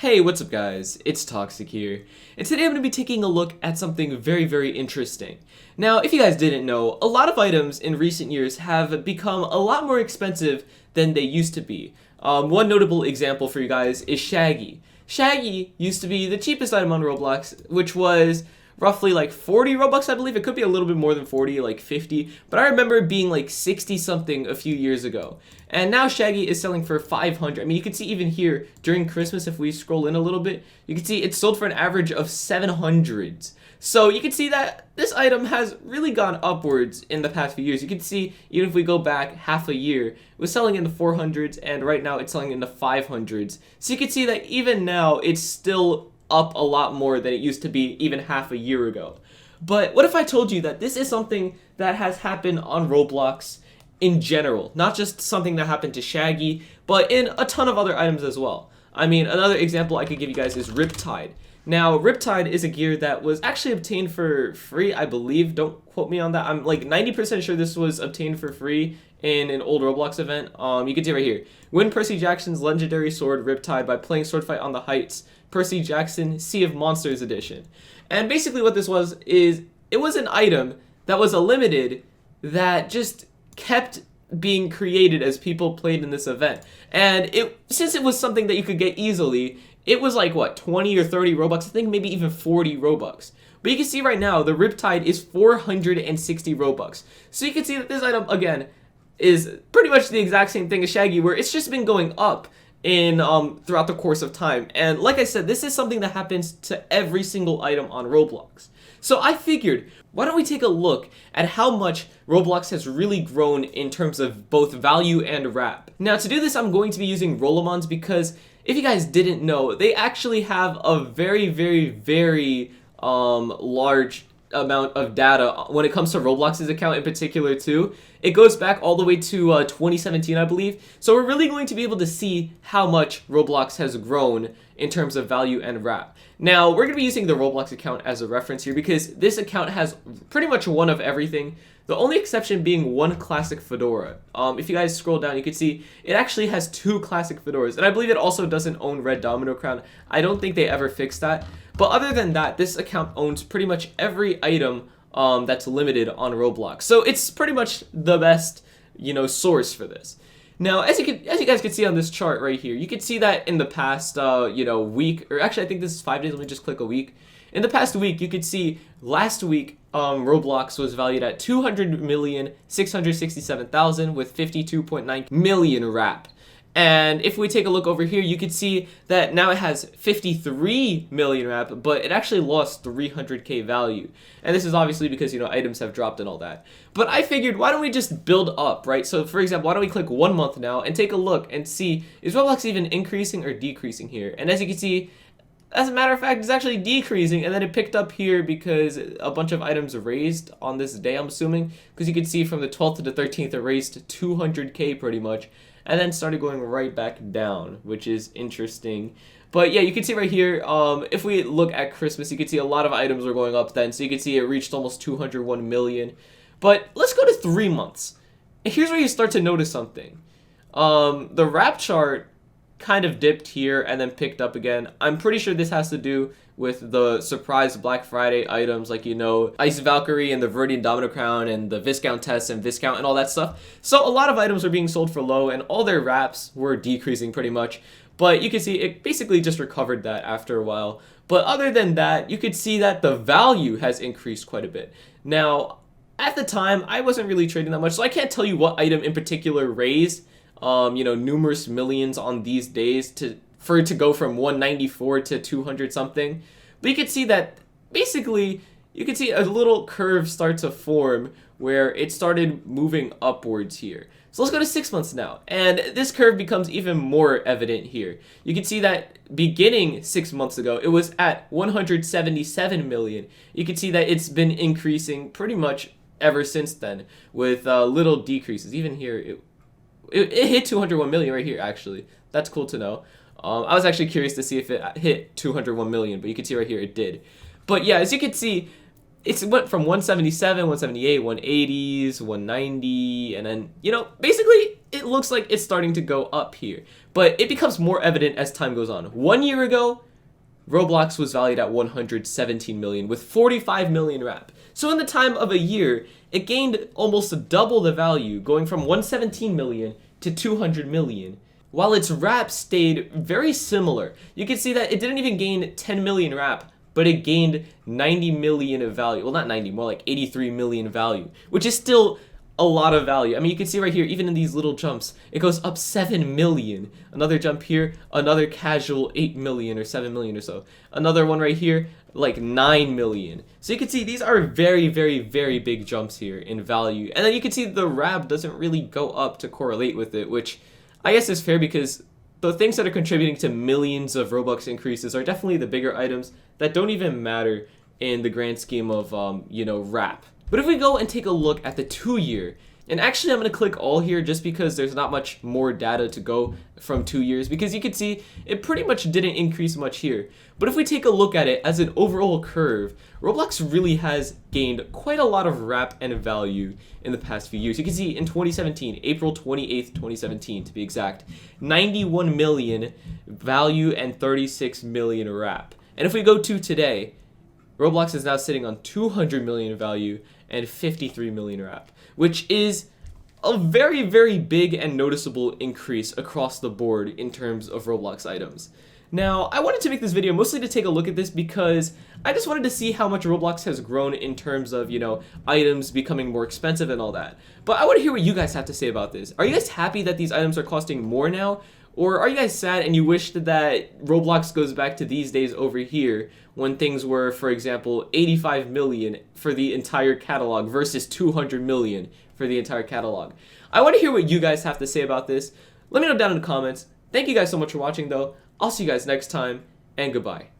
Hey, what's up guys? It's Toxic here, and today I'm going to be taking a look at something very interesting. Now, if you guys didn't know, a lot of items in recent years have become a lot more expensive than they used to be. One notable example for you guys is Shaggy. Shaggy used to be the cheapest item on Roblox, which was roughly like 40 Robux, I believe. It could be a little bit more than 40, like 50, but I remember it being like 60 something a few years ago. And now Shaggy is selling for 500. I mean, you can see even here during Christmas, if we scroll in a little bit, you can see it's sold for an average of 700s. So you can see that this item has really gone upwards in the past few years. You can see even if we go back half a year, it was selling in the 400s, and right now it's selling in the 500s. So you can see that even now it's still up a lot more than it used to be even half a year ago. But what if I told you that this is something that has happened on Roblox in general, not just something that happened to Shaggy, but in a ton of other items as well? I mean, another example I could give you guys is Riptide. Now, Riptide is a gear that was actually obtained for free, I believe. Don't quote me on that. I'm like 90% sure this was obtained for free in an old Roblox event. You can see right here. Win Percy Jackson's legendary sword Riptide by playing Sword Fight on the Heights. Percy Jackson Sea of Monsters edition. And basically what this was is it was an item that was a limited that just kept being created as people played in this event. And since it was something that you could get easily, it was like what, 20 or 30 Robux, I think maybe even 40 Robux. But you can see right now the Riptide is 460 Robux. So you can see that this item again is pretty much the exact same thing as Shaggy, where it's just been going up in throughout the course of time. And like I said, this is something that happens to every single item on Roblox. So I figured, why don't we take a look at how much Roblox has really grown in terms of both value and wrap. Now to do this, I'm going to be using Rolomons because if you guys didn't know, they actually have a very large amount of data when it comes to Roblox's account in particular too. It goes back all the way to 2017, I believe. So we're really going to be able to see how much Roblox has grown in terms of value and wrap. Now, we're going to be using the Roblox account as a reference here because this account has pretty much one of everything. The only exception being one classic fedora. If you guys scroll down, you can see it actually has two classic fedoras. And I believe it also doesn't own Red Domino Crown. I don't think they ever fixed that. But other than that, this account owns pretty much every item that's limited on Roblox. So it's pretty much the best, source for this. Now, as you guys can see on this chart right here, you can see that in the past, week, or actually I think this is 5 days. Let me just click a week. In the past week, you could see last week, Roblox was valued at 200,667,000 with 52.9 million wrap. And if we take a look over here, you can see that now it has 53 million wrap, but it actually lost 300k value. And this is obviously because, items have dropped and all that. But I figured, why don't we just build up, right? So for example, why don't we click 1 month now and take a look and see, is Roblox even increasing or decreasing here? And as you can see, as a matter of fact, it's actually decreasing, and then it picked up here because a bunch of items raised on this day, I'm assuming. Because you can see from the 12th to the 13th, it raised 200k pretty much. And then started going right back down, which is interesting. But yeah, you can see right here, if we look at Christmas, you can see a lot of items were going up then. So you can see it reached almost 201 million. But let's go to 3 months. And here's where you start to notice something. The wrap chart kind of dipped here and then picked up again. I'm pretty sure this has to do with the surprise Black Friday items like, Ice Valkyrie and the Viridian Domino Crown and the Viscountess and Viscount and all that stuff. So a lot of items are being sold for low and all their wraps were decreasing pretty much. But you can see it basically just recovered that after a while. But other than that, you could see that the value has increased quite a bit. Now, at the time, I wasn't really trading that much, so I can't tell you what item in particular raised numerous millions on these days for it to go from 194 to 200 something. But you can see that basically you can see a little curve start to form where it started moving upwards here. So let's go to 6 months now, and this curve becomes even more evident here. You can see that beginning 6 months ago, it was at 177 million. You can see that it's been increasing pretty much ever since then with little decreases. Even here, it hit 201 million right here, actually. That's cool to know. I was actually curious to see if it hit 201 million, but you can see right here it did. But yeah, as you can see, It's went from 177, 178, 180s, 190, and then, basically it looks like it's starting to go up here. But it becomes more evident as time goes on. 1 year ago, Roblox was valued at 117 million with 45 million wrap. So in the time of a year, it gained almost double the value, going from 117 million to 200 million. While its wrap stayed very similar. You can see that it didn't even gain 10 million wrap, but it gained 90 million of value. Well, not 90, more like 83 million value, which is still a lot of value. I mean, you can see right here, even in these little jumps, it goes up 7 million. Another jump here, another casual 8 million or 7 million or so. Another one right here, like 9 million. So you can see these are very, very, very big jumps here in value. And then you can see the wrap doesn't really go up to correlate with it, which I guess is fair because the things that are contributing to millions of Robux increases are definitely the bigger items that don't even matter in the grand scheme of, wrap. But if we go and take a look at the 2-year, and actually I'm going to click all here just because there's not much more data to go from 2 years, because you can see it pretty much didn't increase much here. But if we take a look at it as an overall curve, Roblox really has gained quite a lot of wrap and value in the past few years. You can see in 2017, April 28th, 2017 to be exact, 91 million value and 36 million wrap. And if we go to today, Roblox is now sitting on 200 million value and 53 million wrap, which is a very, very big and noticeable increase across the board in terms of Roblox items. Now, I wanted to make this video mostly to take a look at this because I just wanted to see how much Roblox has grown in terms of, items becoming more expensive and all that. But I want to hear what you guys have to say about this. Are you guys happy that these items are costing more now? Or are you guys sad and you wish that Roblox goes back to these days over here when things were, for example, 85 million for the entire catalog versus 200 million for the entire catalog? I want to hear what you guys have to say about this. Let me know down in the comments. Thank you guys so much for watching though. I'll see you guys next time, and goodbye.